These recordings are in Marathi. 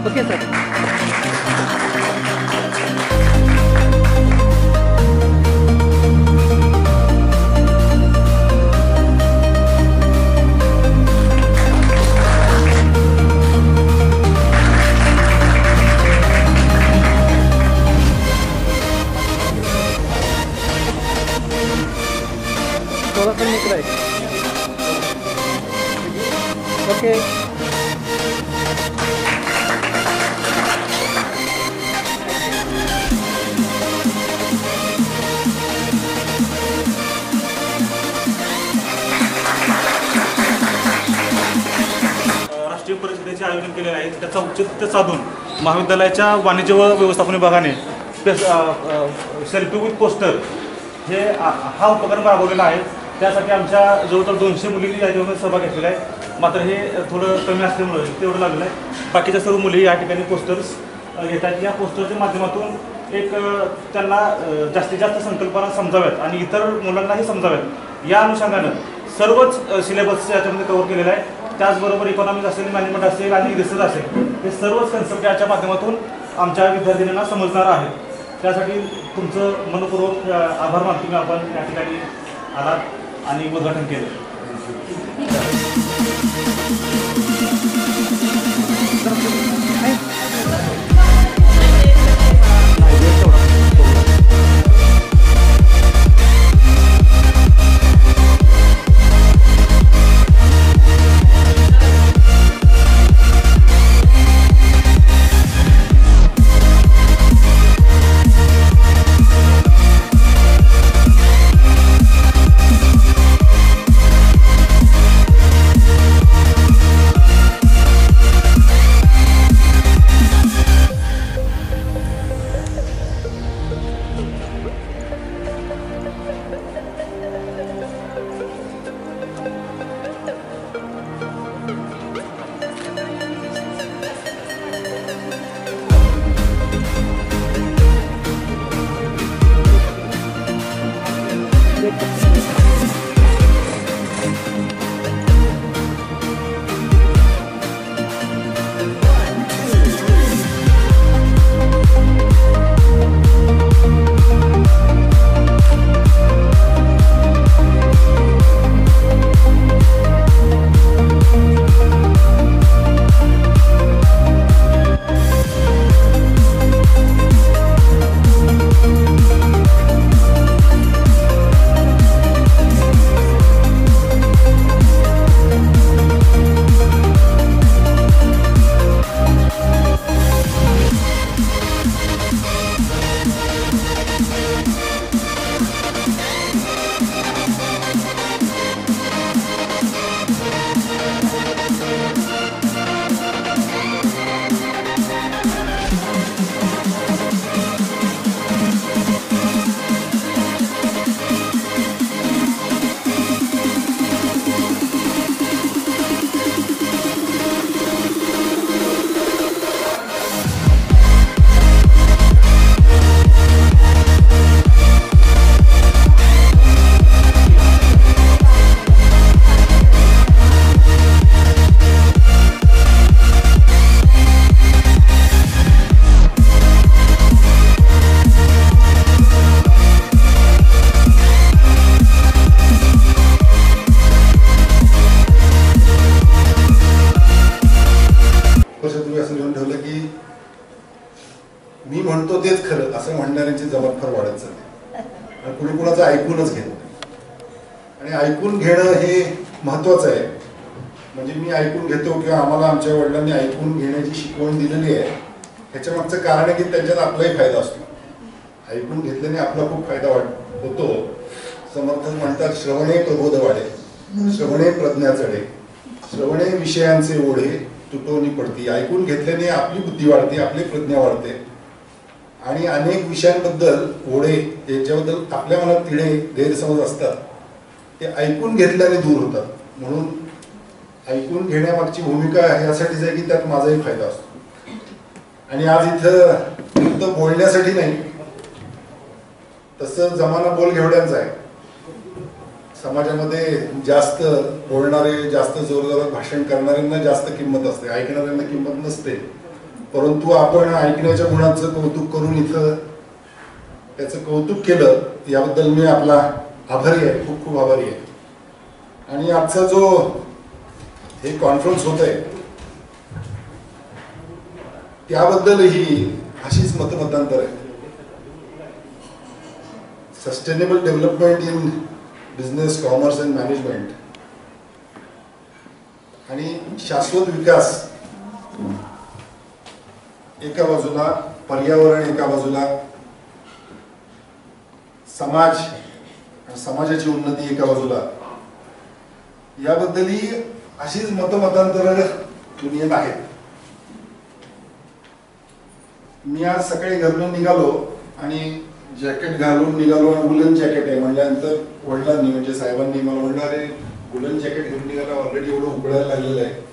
Okay sir. ओके. राष्ट्रीय परिषदेचे आयोजन केलेले आहे. त्याचा औचित्य साधून महाविद्यालयाच्या वाणिज्य व व्यवस्थापन विभागाने सेल्फी विथ पोस्टर हे हा उपक्रम राबवलेला आहे. त्यासाठी आमच्या जवळजवळ 200 मुलींनी याच्यामध्ये सहभाग घेतलेला आहे. मात्र हे थोडं कमी असल्यामुळे तेवढं लागलं आहे. बाकीच्या सर्व मुली या ठिकाणी पोस्टर्स घेतात. या पोस्टरच्या माध्यमातून एक त्यांना जास्तीत जास्त संकल्पना समजाव्यात आणि इतर मुलांनाही समजाव्यात या अनुषंगानं सर्वच सिलेबस याच्यामध्ये कव्हर केलेला आहे. त्याचबरोबर इकॉनॉमिक्स असेल, मॅनेजमेंट असेल आणि रिसर्च असेल हे सर्वच कन्सेप्ट याच्या माध्यमातून आमच्या विद्यार्थ्यांना समजणार आहेत. त्यासाठी तुमचं मनपूर्वक आभार मानतो मी. आपण या ठिकाणी आलात आणि उद्घाटन केलं. मी म्हणतो तेच खरं असं म्हणणाऱ्यांची जबाब फार वाढत चालते. कुणी कुणाचं ऐकूनच घेत आणि ऐकून घेणं हे महत्वाचं आहे. म्हणजे मी ऐकून घेतो किंवा आम्हाला आमच्या वडिलांनी ऐकून घेण्याची शिकवण दिलेली आहे. ह्याच्या मागचं कारण आहे की त्यांच्यात आपलाही फायदा असतो. ऐकून घेतल्याने आपला खूप फायदा होतो. समर्थ म्हणतात श्रवणे प्रबोध वाढे, श्रवणे प्रज्ञा चढे, श्रवणे विषयांचे ओढे तुटवणी पडती. ऐकून घेतल्याने आपली बुद्धी वाढते, आपली प्रज्ञा वाढते आणि अनेक विषयांबद्दल ओढे ज्याच्याबद्दल आपल्या मनात तिढे गैरसमज असतात ते ऐकून घेतल्याने दूर होतात. म्हणून ऐकून घेण्यामागची भूमिका यासाठीच आहे की त्यात माझाही फायदा असतो. आणि आज इथं बोलण्यासाठी नाही, तसं जमाना बोल घेवड्यांचा आहे. समाजामध्ये जास्त बोलणारे, जास्त जोरजोरात भाषण करणाऱ्यांना जास्त किंमत असते, ऐकणाऱ्यांना किंमत नसते. परंतु आपण ऐकण्याच्या गुणांचं कौतुक करून इथं त्याचं कौतुक केलं, याबद्दल मी आपला आभारी आहे, खूप खूप आभारी आहे. आणि आजचा जो हे कॉन्फरन्स होत आहे त्याबद्दलही अशीच मतमतांतर आहे. Sustainable development in business, commerce and management आणि शाश्वत विकास एका बाजूला, पर्यावरण एका बाजूला, समाज आणि समाजाची उन्नती एका बाजूला, याबद्दलही अशीच मतमतांतर दुनियेत आहेत. मी आज सकाळी घरून निघालो आणि जॅकेट घालून निघालो, वुलन जॅकेट आहे म्हटल्यानंतर वडिलांनी म्हणजे साहेबांनी मला म्हणलं, अरे वुलन जॅकेट घेऊन निघाला, ऑलरेडी एवढं उकळायला लागलेलं आहे,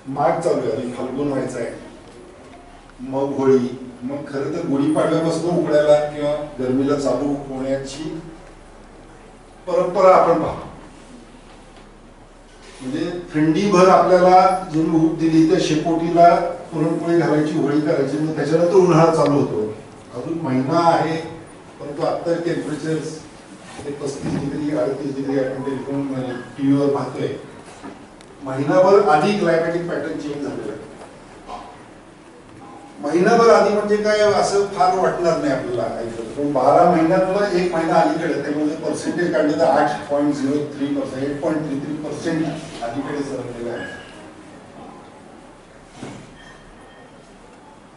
माग चालू आहे आणि फाल्गुन व्हायचा आहे, मग होळी, मग खरं तर गुढीपाडव्यापासून उकळायला किंवा गरमीला चालू होण्याची परंपरा आपण पाहतो. म्हणजे थंडीभर आपल्याला जी ऊब दिली त्या शेकोटीला पुरणपोळी घालायची, होळी करायची, मग त्याच्यानंतर उन्हाळा चालू होतो. अजून महिना आहे, परंतु आता टेम्परेचर 35 डिग्री 38 डिग्री आपण टीव्हीवर पाहतोय. महिनाभर आधी क्लायमॅटिक पॅटर्न चेंज झालेला आहे. महिनाभर आधी म्हणजे काय असं फार वाटणार नाही आपल्याला ऐकलं, पण 12 महिन्यातला एक महिना अलीकडे, त्यामध्ये पर्सेंटेज काढले तर 8.03%, 8.33% अलीकडे सरकलेलं आहे.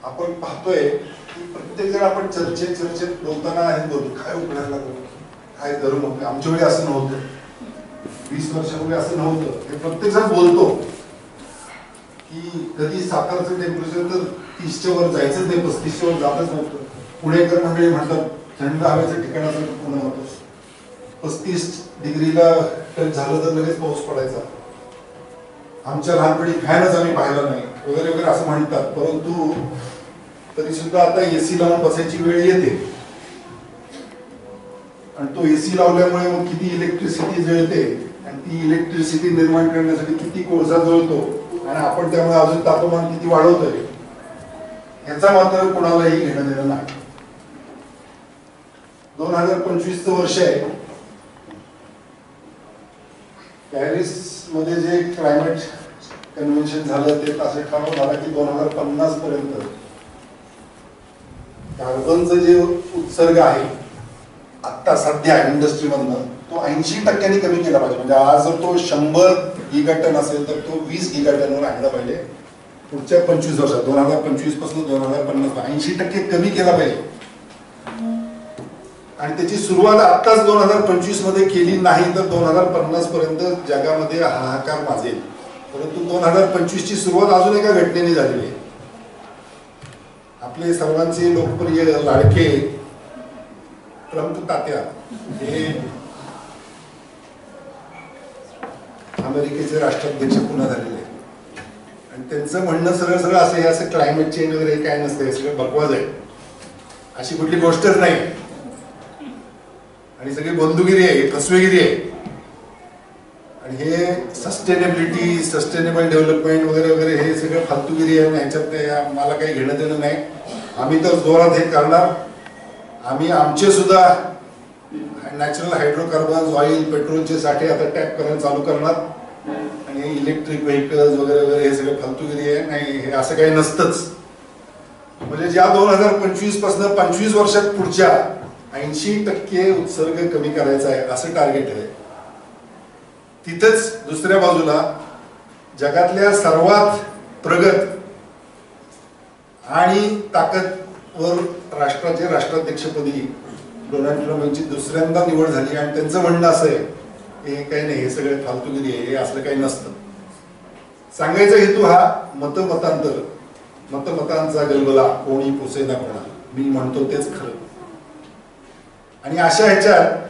आपण पाहतोय की प्रत्येक जण आपण चर्चेत बोलताना हे बोलतो, काय उकळायला लागलो, काय गरम होतं, आमच्या वेळी असं नव्हतं, 20 वर्षापूर्वी असं नव्हतं. हे प्रत्येक जण बोलतो की कधी सातारचं टेम्परेचर तर 30च्या वर जायचंच नाही, 35च्या वर जातच नव्हतं. पुणेकर मंडळी म्हणतात थंड हवेचं ठिकाण असं पुणे होतं, 35 डिग्रीला टच झालं तर लगेच पाऊस पडायचा. आमच्या लहानपणी फॅनच आम्ही पाहिला नाही वगैरे वगैरे असं म्हणतात. परंतु तरी सुद्धा आता एसी लावून बसायची वेळ येते आणि तो एसी लावल्यामुळे मग किती इलेक्ट्रिसिटी जळते आणि ती इलेक्ट्रिसिटी निर्माण करण्यासाठी किती कोळसा जळतो आणि आपण त्यामुळे अजून तापमान किती वाढवतोय याचा मात्र कोणालाही घेणं देणं नाही. 2025चं वर्ष आहे. पॅरिस मध्ये जे क्लायमेट कन्व्हेन्शन झालं ते असं ठरवून झालं की 2050 पर्यंत कार्बनचं जे उत्सर्ग आहे आता सध्या इंडस्ट्रीमधनं तो 80% कमी केला पाहिजे. म्हणजे आज जर तो 100 गिगाटन असेल तर तो 20 गिगाटनवर आणला पाहिजे पुढच्या 25 वर्षात. 2025 पासून 2050 80% कमी केला पाहिजे. आणि त्याची सुरुवात आताच 2025 मध्ये केली नाही तर 2050 पर्यंत जगामध्ये हाहाकार माजेल. परंतु 2025 ची सुरुवात अजून एका घटनेने झालेली आहे. आपले सर्वांचे लोकप्रिय लाडके ट्रम्प तात्या हे अमेरिकेचे राष्ट्राध्यक्ष पुन्हा झालेले आहेत आणि त्यांचं म्हणणं सरळ सरळ असं हे असं क्लायमेट चेंज वगैरे काय नसतं, हे सगळं बकवास आहे, अशी कुठली गोष्टच नाही आणि सगळी बंधुगिरी आहे, फसवेगिरी आहे. आणि हे सस्टेनेबिलिटी, सस्टेनेबल डेव्हलपमेंट वगैरे वगैरे हे सगळं फालतूगिरी आहे. ह्याच्यात मला काही घेणं देणं नाही. आम्ही तर जोरात हे करणार. आम्ही आमचे सुद्धा नॅचरल हायड्रोकार्बन्स, ऑइल, पेट्रोलचे साठे आता टॅप करायला चालू करणार आणि इलेक्ट्रिक व्हेकल्स वगैरे वगैरे हे सगळं फालतूगिरी आहे. नाही, हे असं काही नसतंच. म्हणजे ज्या 2025 पासून 25 वर्षात पुढच्या 80% उत्सर्ग कमी करायचा आहे असं टार्गेट आहे. तिथंच दुसऱ्या बाजूला जगातल्या सर्वात प्रगत आणि ताकदवर राष्ट्राचे राष्ट्राध्यक्षपदी डोनाल्ड ट्रम्प यांची दुसऱ्यांदा निवड झाली आणि त्यांचं म्हणणं असं आहे हे काही नाही, हे सगळे फालतूगिरी आहे, हे असलं काही नसतं. सांगायचा हेतू हा मतमतांतर, मतमतांचा गलबला कोणी पुसेना कोणा, मी म्हणतो तेच खरं. आणि अशा ह्याच्यात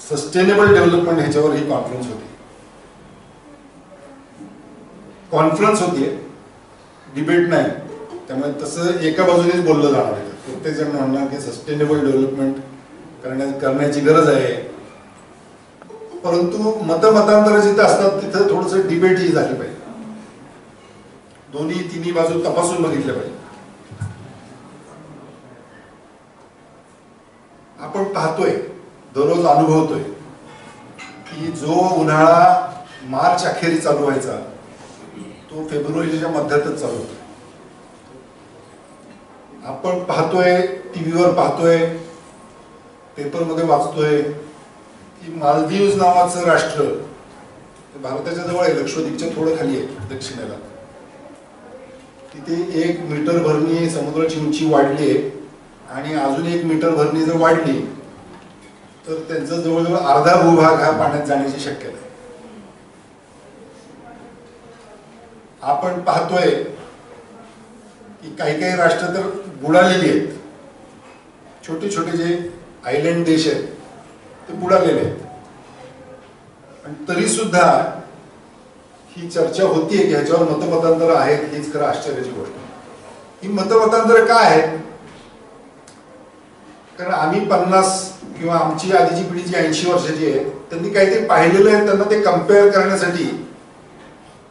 सस्टेनेबल डेव्हलपमेंट ह्याच्यावर ही कॉन्फरन्स होती. कॉन्फरन्स होतीये, डिबेट नाही. त्यामुळे तसं एका बाजूनेच बोललं जाणार आहे. प्रत्येक जण म्हणणार की सस्टेनेबल डेव्हलपमेंट करण्याची गरज आहे. परंतु मतमतांतर जिथे असतात तिथं थोडंसं डिबेट ही झाली पाहिजे. दोन्ही तिन्ही बाजू तपासून बघितल्या पाहिजे. आपण पाहतोय, दररोज अनुभवतोय की जो उन्हाळा मार्च अखेरी चालू व्हायचा तो फेब्रुवारीच्या मध्यातच चालू होतो. आपण पाहतोय, टीव्हीवर पाहतोय, पेपरमध्ये वाचतोय की मालदीव्स नावाचं राष्ट्र भारताच्या जवळ आहे, लक्षद्वीपच्या थोडं खाली आहे दक्षिणेला. तिथे 1 मीटर भरणी समुद्राची उंची वाढली आहे आणि अजून 1 मीटर भरणी जर वाढली तर त्यांचा जवळजवळ अर्धा भूभाग हा पाण्यात जाण्याची शक्यता आहे. आपण पाहतोय की काही काही राष्ट्र तर बुडालेली आहेत. छोटे छोटे जे आयलंड देश आहेत ते बुडालेले आहेत. आणि तरी सुद्धा ही चर्चा होतीये की ह्याच्यावर मतमतांतर आहेत. हीच खरं आश्चर्याची गोष्ट. ही मतमतांतर काय आहेत? कारण आम्ही 50 किंवा आमची आधीची पिढी जी 80 वर्षाची आहे त्यांनी काहीतरी पाहिलेलं आहे. त्यांना ते कम्पेअर करण्यासाठी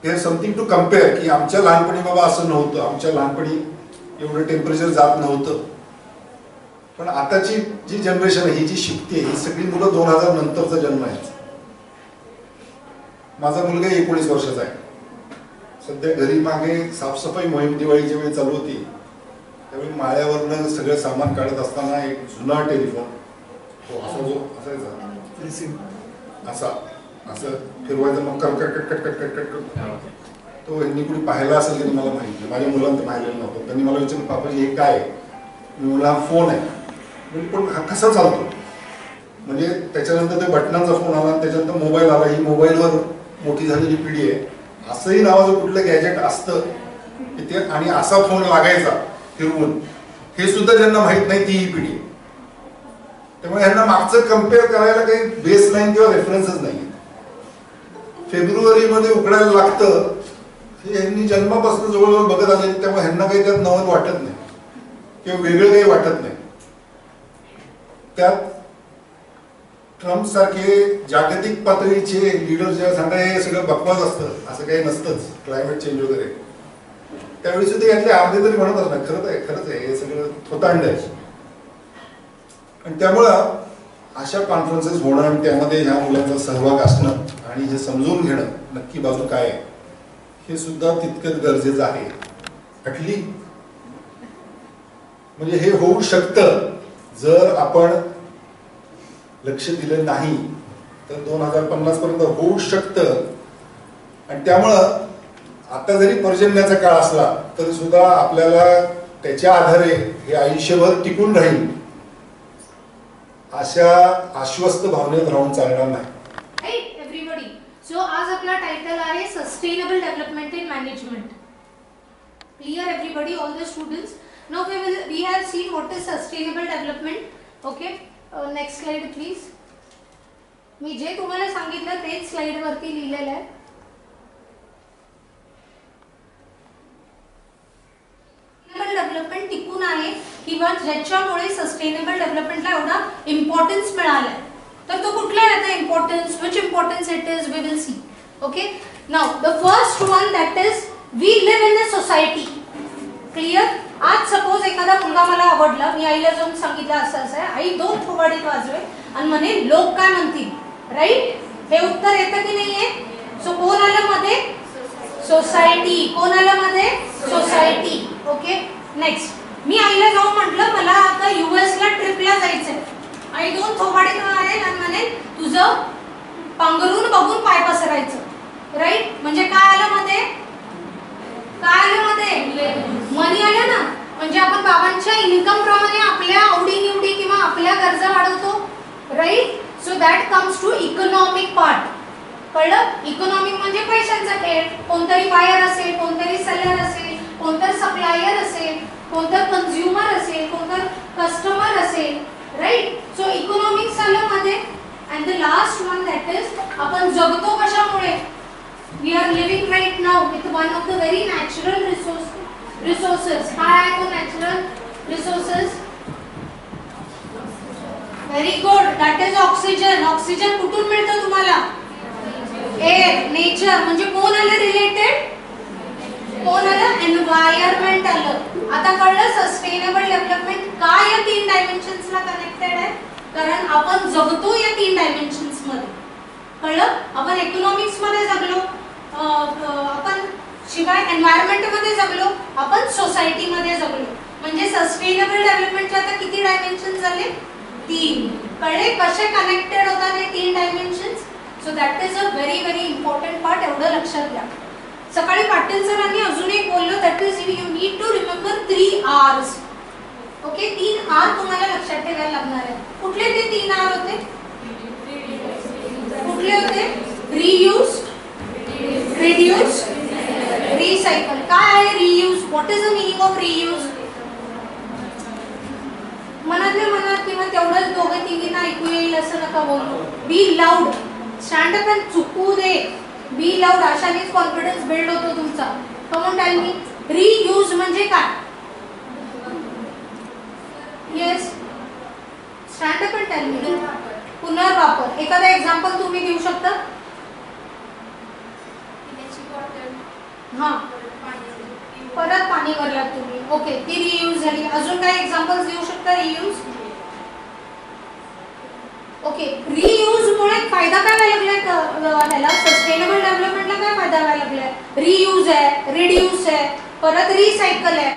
हे समथिंग टू कम्पेअर की आमच्या लहानपणी बाबा असं नव्हतं, आमच्या लहानपणी एवढं टेम्परेचर जात नव्हतं. पण आताची जी जनरेशन आहे ही जी शिकते ही सगळी मुलं 2000 नंतरचा जन्म आहे. माझा मुलगा 19 वर्षाचा आहे. सध्या घरी मागे साफसफाई मोहीम दिवाळीच्या वेळी चालू होती. त्यावेळी माळ्यावरनं सगळं सामान काढत असताना एक जुना टेलिफोन असा जो असायचा असा असं फिरवायचं मग कट तो यांनी कुणी पाहिला असेल की मला माहिती नाही. माझ्या मुलांना पाहिलेलं नव्हतं. त्यांनी मला विचारलं पापाजी हे काय आहे? मी म्हणलं हा फोन आहे. म्हणजे पण हा कसा चालतो? म्हणजे त्याच्यानंतर ते बटनांचा फोन आला, त्याच्यानंतर मोबाईल आला. ही मोबाईलवर मोठी झालेली पिढी आहे. असंही नावाचं कुठलं गॅजेट असतं की ते आणि असा फोन लागायचा फिरवून हे सुद्धा ज्यांना माहित नाही ती ही पिढी. त्यामुळे ह्यांना मागचं कम्पेअर करायला काही बेस लाईन किंवा रेफरन्सच नाही. फेब्रुवारीमध्ये उकडायला लागतं हे ह्यांनी जन्मापासून जवळजवळ बघत आले. त्यामुळे ह्यांना काही त्यात नवल वाटत नाही किंवा वेगळं काही वाटत नाही. त्यात ट्रम्प सारखे जागतिक पातळीचे लीडर जेव्हा सांगतात हे सगळं बकवास असतं, असं काही नसतंच क्लायमेट चेंज वगैरे, त्यावेळी सुद्धा यातले अर्धे तरी म्हणत असणार खरंच आहे हे सगळं थोतांड आहे. आणि त्यामुळं अशा कॉन्फरन्सेस होणं आणि त्यामध्ये ह्या मुलांचा सहभाग असणं आणि हे समजून घेणं नक्की बाजू काय आहे हे सुद्धा तितकंच गरजेचं आहे. ॲटली म्हणजे हे होऊ शकतं जर आपण लक्ष दिलं नाही तर 2050 पर्यंत होऊ शकतं. आणि त्यामुळं आता जरी पर्जन्याचा काळ असला तरी सुद्धा आपल्याला त्याच्या आधारे हे आयुष्यभर टिकून राहील अशा आश्वस्त भावनेत राहून चालणार नाही. सो आज आपला टायटल आहे sustainable development in management. Clear everybody, all the students? Now we have seen what is sustainable development. Okay, next slide please. मी जे तुम्हाला सांगितलं तेच स्लाइड वरती लिहिलेलं आहे. डेव्हलपमेंट टिकून आहे किंवा ज्याच्यामुळे सस्टेनेबल डेव्हलपमेंटला एवढा इम्पॉर्टन्स मिळालाय तर तो कुठला आहे आता importance, which importance it is, we will see. Okay, now the first one that is we live in a society. Clear? आज सपोज एखादा मुलगा मला आवडला, मी आईला जाऊन सांगितलं असं असं आहे, आई 2 थोबाडीत वाजवे आणि म्हणे लोक काय म्हणतील, राईट? हे उत्तर येतं की नाहीये? सो कोण आलं मध्ये? सोसायटी. कोण आलं मध्ये? सोसायटी. ओके, नेक्स्ट मी आईला जाऊन म्हटलं मला आता US ला ट्रिपला जायचंय. आई 2 थोबाडीत मारेल आणि म्हणेल तुझं पांघरून बघून पाय पसरायचं, राईट? म्हणजे काय आलं मध्ये? काय आलं मध्ये? मनी आलं ना. म्हणजे आपण बाबांच्या इन्कम प्रमाणे आपल्या आवडीनिवडी किंवा आपल्या गरजा वाढवतो, right? So that comes to economic part. कळलं? इकॉनॉमिक म्हणजे पैशांचा खेळ. कोणतरी बायर असेल, कोणतरी सेलर असेल, कोणतरी सप्लायर असेल, कोणतर कंझ्युमर असेल, कोणतर कस्टमर असेल, राईट? सो इकॉनॉमिक्स आलं मध्ये. And the last one that is आपण जगतो कशामुळे? We are living right now with one of the very natural resources. काय आहे तो natural resources? Very good, that is oxygen. Oxygen कुठून मिळतं तुम्हाला? Air, nature. म्हणजे कोण आलं रिलेटेड? कोण आलं? एन्व्हायरमेंट आलं. आता कळलं सस्टेनेबल डेव्हलपमेंट का या 3 डायमेन्शन्सला कनेक्टेड आहे? कारण आपण जगतो या 3 डायमेन्शन्स मध्ये. कळलं? आपण इकॉनॉमिक्स मध्ये जगलो, आपण शिवाय एन्व्हायरमेंट मध्ये जगलो, आपण सोसायटी मध्ये जगलो. म्हणजे सस्टेनेबल डेव्हलपमेंटचे आता किती डायमेन्शन झाले? 3. कळले कसे कनेक्टेड होतात हे 3 dimensions? So that is a very very important part. एवढं लक्षात घ्या. सकाळी पाटील सरांनी अजून एक बोललो, that is you need to remember 3 R's. Okay, 3 R तुम्हाला लक्षात ठेवायला लागणार आहे. कुठले ते 3 R होते? कुठले होते? Reuse, reduce, recycle. काय आहे reuse? What is the meaning of reuse? मनातल्या मनात किंवा तेवढंच दोघे तिघींना ऐकू येईल असं नका बोलू. बी लाऊड, स्टँड अप अँड चुकू दे. बी लाऊड, अशानेच कॉन्फिडन्स बिल्ड होतो तुमचा. Come on tell me, reuse म्हणजे काय? Yes, stand up and tell me. पुनर्वापर. एखादा एक्झाम्पल तुम्ही देऊ शकता? हा, परत पाणी भरलात तुम्ही. ओके, ती रियूज झाली. अजून काय एक्झाम्पल्स देऊ शकता रियूज? ओके, रियूज मुळे फायदा काय व्हायला लागलाय? ह्याला सस्टेनेबल डेव्हलपमेंटला काय फायदा व्हायला लागलाय? रियूज आहे, रिड्यूस आहे, परत रिसायकल आहे.